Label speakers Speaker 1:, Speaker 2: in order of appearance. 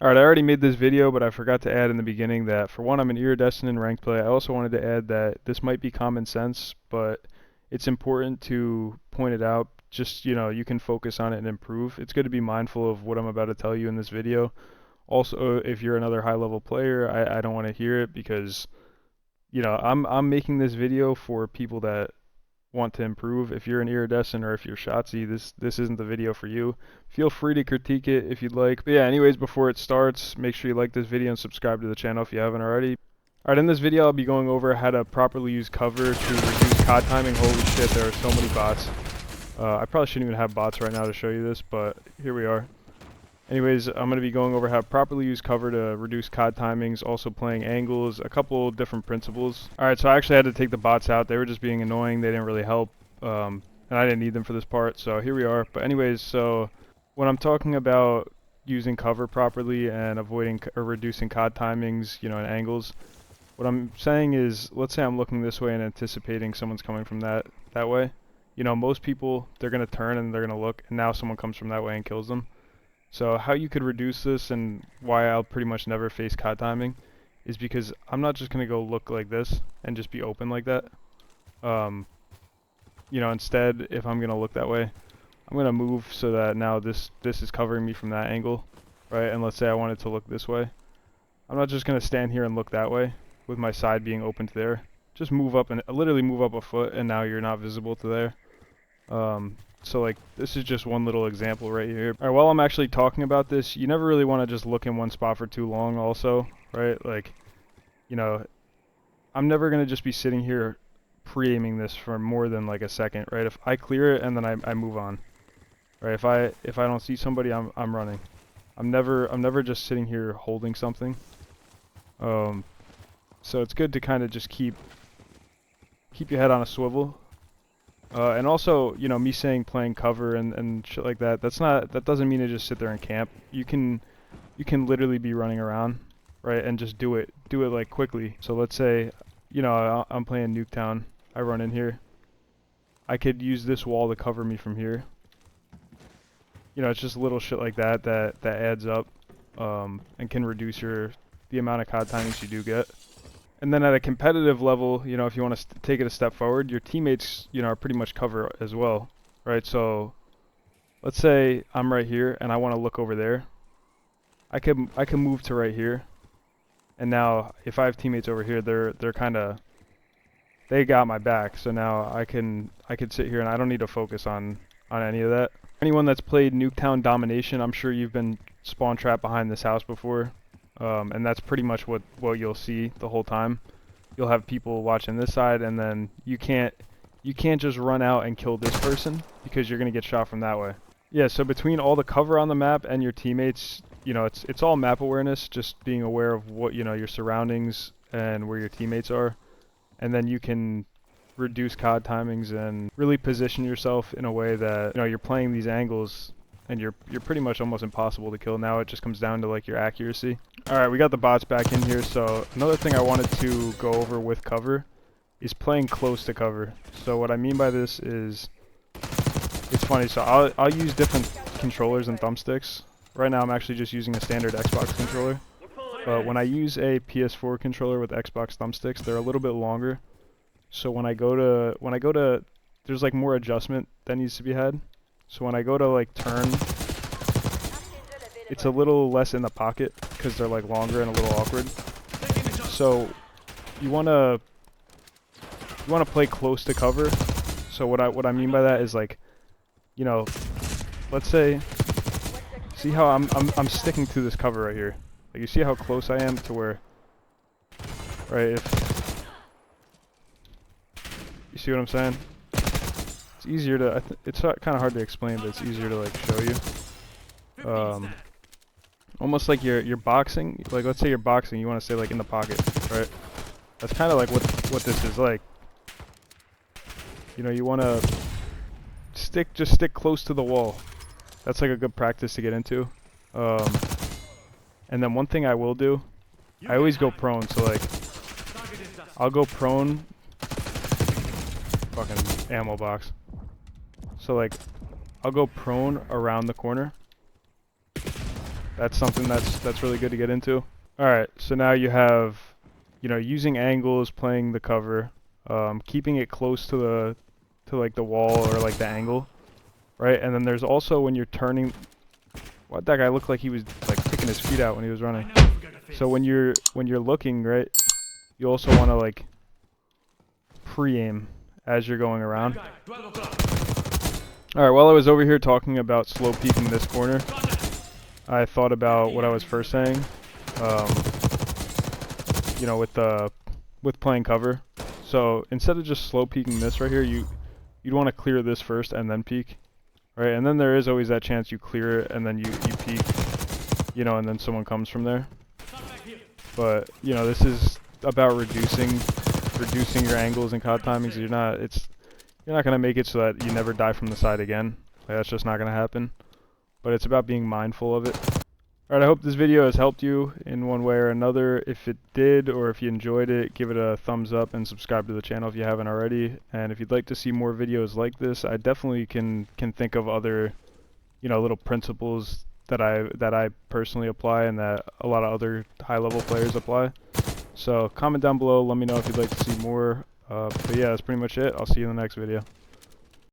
Speaker 1: Alright, I already made this video, but I forgot to add in the beginning that, for one, I'm an iridescent in ranked play. I also wanted to add that this might be common sense, but it's important to point it out. Just, you can focus on it and improve. It's good to be mindful of what I'm about to tell you in this video. Also, if you're another high-level player, I don't want to hear it because, I'm making this video for people that want to improve. If you're an iridescent or if you're Shotzi, this isn't the video for you. Feel free to critique it if you'd like. But yeah, anyways, before it starts, make sure you like this video and subscribe to the channel if you haven't already. Alright, in this video I'll be going over how to properly use cover to reduce COD timing. Holy shit, there are so many bots. I probably shouldn't even have bots right now to show you this, but here we are. Anyways, I'm going to be going over how to properly use cover to reduce COD timings, also playing angles, a couple different principles. Alright, so I actually had to take the bots out. They were just being annoying. They didn't really help, and I didn't need them for this part, so here we are. But anyways, so when I'm talking about using cover properly and avoiding or reducing COD timings, and angles, what I'm saying is, let's say I'm looking this way and anticipating someone's coming from that way. Most people, they're going to turn and they're going to look, and now someone comes from that way and kills them. So how you could reduce this and why I'll pretty much never face COD timing is because I'm not just going to go look like this and just be open like that. Instead, if I'm going to look that way, I'm going to move so that now this is covering me from that angle, right? And let's say I wanted to look this way. I'm not just going to stand here and look that way with my side being open to there. Just move up and literally move up a foot and now you're not visible to there. So like, this is just one little example right here. Alright, while I'm actually talking about this, you never really want to just look in one spot for too long also, right? Like, I'm never going to just be sitting here pre-aiming this for more than like a second, right? If I clear it and then I move on, right? If I don't see somebody, I'm running. I'm never just sitting here holding something. So it's good to kind of just keep your head on a swivel. And also, me saying playing cover and shit like that, that doesn't mean to just sit there and camp. You can literally be running around, right, and just do it like quickly. So let's say, I'm playing Nuketown. I run in here. I could use this wall to cover me from here. It's just little shit like that adds up, and can reduce the amount of COD timings you do get. And then at a competitive level, if you want to take it a step forward, your teammates, are pretty much cover as well, right? So let's say I'm right here and I want to look over there. I can move to right here. And now if I have teammates over here, they're kind of, they got my back. So now I could sit here and I don't need to focus on any of that. Anyone that's played Nuketown Domination, I'm sure you've been spawn trapped behind this house before. And that's pretty much what you'll see the whole time. You'll have people watching this side, and then you can't just run out and kill this person because you're gonna get shot from that way. Yeah, so between all the cover on the map and your teammates, it's all map awareness, just being aware of what your surroundings and where your teammates are, and then you can reduce COD timings and really position yourself in a way that you're playing these angles and you're pretty much almost impossible to kill. Now it just comes down to like your accuracy. Alright, we got the bots back in here, so another thing I wanted to go over with cover is playing close to cover. So what I mean by this is, it's funny, so I'll use different controllers and thumbsticks. Right now I'm actually just using a standard Xbox controller. But when I use a PS4 controller with Xbox thumbsticks, they're a little bit longer. So when I go to, there's like more adjustment that needs to be had. So when I go to like turn, it's a little less in the pocket because they're like longer and a little awkward. So you wanna play close to cover. So what I mean by that is, like, let's say, see how I'm sticking to this cover right here. Like, you see how close I am to where, right? If you see what I'm saying. It's easier to, it's kind of hard to explain, but it's easier to like show you. Almost like you're boxing. Like, let's say you're boxing, you want to stay like in the pocket, right? That's kind of like what this is like. You want to just stick close to the wall. That's like a good practice to get into. And then one thing I will do, I always go prone. So like, I'll go prone. Fucking ammo box. So like, I'll go prone around the corner. That's something that's really good to get into. All right, so now you have, using angles, playing the cover, keeping it close to like the wall or like the angle, right? And then there's also when you're turning. What, that guy looked like he was like kicking his feet out when he was running. So when you're looking, right, you also want to like pre-aim as you're going around. All right, while I was over here talking about slow peeking this corner, I thought about what I was first saying. With playing cover. So instead of just slow peeking this right here, you'd want to clear this first and then peek, right? And then there is always that chance you clear it and then you peek, and then someone comes from there. But this is about reducing your angles and COD timings. You're not gonna make it so that you never die from the side again. Like, that's just not gonna happen. But it's about being mindful of it. Alright, I hope this video has helped you in one way or another. If it did, or if you enjoyed it, give it a thumbs up and subscribe to the channel if you haven't already. And if you'd like to see more videos like this, I definitely can think of other, little principles that I personally apply and that a lot of other high-level players apply. So comment down below, let me know if you'd like to see more. But yeah, that's pretty much it. I'll see you in the next video.